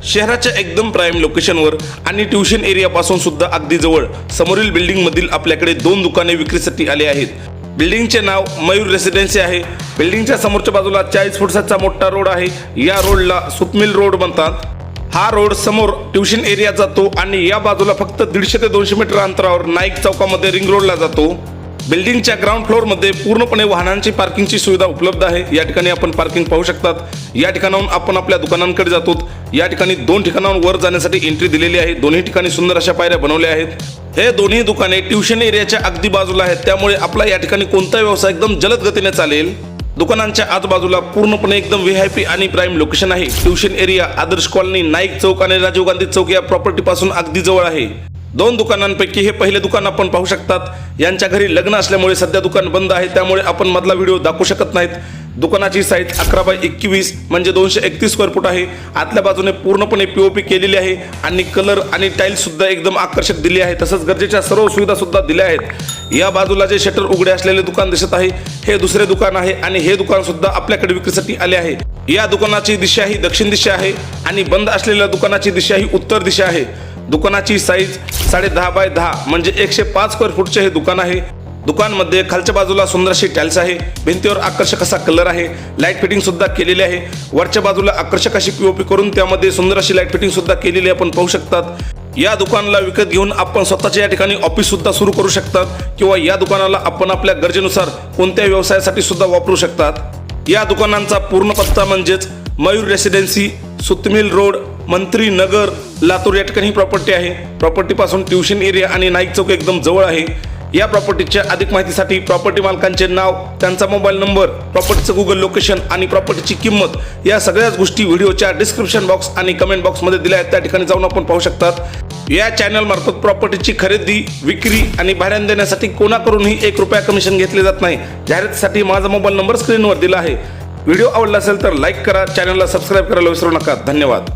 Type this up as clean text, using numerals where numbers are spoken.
शहराच्या एकदम प्राईम लोकेशनवर आणि ट्युशन एरियापासून सुद्धा अगदी जवळ समोरील बिल्डिंग मधील आपल्याकडे 2 दुकाने विक्रीसाठी आले आहेत। बिल्डिंगचे नाव मयूर रेसिडेन्सी आहे। बिल्डिंगच्या समोरच्या बाजूला 40 फुटाचा मोठा रोड आहे। या रोडला सुतमिल रोड म्हणतात। हा रोड समोर ट्युशन एरिया जातो आणि या बाजूला फक्त 150 ते 200 मीटर अंतरावर नाईक चौकामध्ये रिंग रोडला जातो। बिल्डिंगच्या ग्राउंड फ्लोअर मध्ये पूर्णपणे वाहनांची पार्किंगची सुविधा उपलब्ध आहे। या ठिकाणी आपण पार्किंग पाहू शकतात। या ठिकाणाहून आपण आपल्या दुकानांकडे जातो। या ठिकाणी 2 ठिकाणांवर वर जाण्यासाठी एंट्री दिलेली आहे। दोन्ही ठिकाणी सुंदर अशा पायऱ्या बनवल्या आहेत। हे दोन्ही दुकाने ट्युशन एरियाच्या अगदी बाजूला आहेत, त्यामुळे आपला या ठिकाणी कोणताही व्यवसाय एकदम जलद गतीने चालेल। दुकानांच्या आजूबाजूला पूर्णपणे एकदम व्हीआयपी आणि प्राईम लोकेशन आहे। ट्युशन एरिया, आदर्श कॉलनी, नाईक चौक आणि राजीव गांधी चौक या प्रॉपर्टी पासून अगदी जवळ आहे। 2 दुकानांपैकी हे पहिले दुकान आपण पाहू शकतात। यांच्या घरी लग्न असल्यामुळे सध्या दुकान बंद आहे, त्यामुळे आपण मधला व्हिडिओ दाखवू शकत नाहीत। दुकानाची साईज 11 बाय 21 म्हणजे 231 स्क्वेअर फूट आहे। आतल्या बाजूने पूर्णपणे पीओपी केलेली आहे आणि कलर आणि टाइल्स सुद्धा एकदम आकर्षक दिली आहे। तसंच गरजेच्या सर्व सुविधा सुद्धा दिल्या आहेत। या बाजूला जे शटर उघडे असलेले दुकान दिसत आहे हे दुसरे दुकान आहे आणि हे दुकान सुद्धा आपल्याकडे विक्रीसाठी आले आहे। या दुकानाची दिशा ही दक्षिण दिशा आहे आणि बंद असलेल्या दुकानाची दिशा ही उत्तर दिशा आहे। दुकानाची साईज 10.5 बाय 10 म्हणजे 105 स्क्वेअर फूटचे हे दुकान आहे। दुकानमध्ये खालच्या बाजूला सुंदर अशी टाइल्स आहे। भिंतीवर आकर्षक असा कलर आहे। लाईट फिटिंग सुद्धा केलेली आहे। वरच्या बाजूला आकर्षक अशी पीओपी करून त्यामध्ये सुंदर अशी लाईट फिटिंग सुद्धा केलेली आपण पाहू शकतात। या दुकानाला विकत घेऊन आपण स्वतःच्या या ठिकाणी ऑफिस सुद्धा सुरू करू शकतात किंवा या दुकानाला आपण आपल्या गरजेनुसार कोणत्याही व्यवसायासाठी सुद्धा वापरू शकतात। या दुकानांचा पूर्ण पत्ता म्हणजेच मयूर रेसिडेन्सी, सुतमिल रोड, मंत्री नगर, लातूर या ठिकाणी प्रॉपर्टी आहे। प्रॉपर्टी पासून ट्युशन एरिया आणि नाईक चौक एकदम जवळ आहे। या प्रॉपर्टीच्या अधिक माहितीसाठी प्रॉपर्टी मालकांचे नाव, त्यांचा मोबाईल नंबर, प्रॉपर्टीचं गुगल लोकेशन आणि प्रॉपर्टीची किंमत या सगळ्याच गोष्टी व्हिडिओच्या डिस्क्रिप्शन बॉक्स आणि कमेंट बॉक्समध्ये दिल्या आहेत। त्या ठिकाणी जाऊन आपण पाहू शकतात। या चॅनल मार्फत प्रॉपर्टीची खरेदी, विक्री आणि भाड्याने देण्यासाठी कोणाकडूनही 1 रुपया कमिशन घेतले जात नाही। जाहिरातीसाठी माझा मोबाईल नंबर स्क्रीनवर दिला आहे। व्हिडिओ आवडला असेल तर लाईक करा, चॅनलला सबस्क्राईब करायला विसरू नका। धन्यवाद।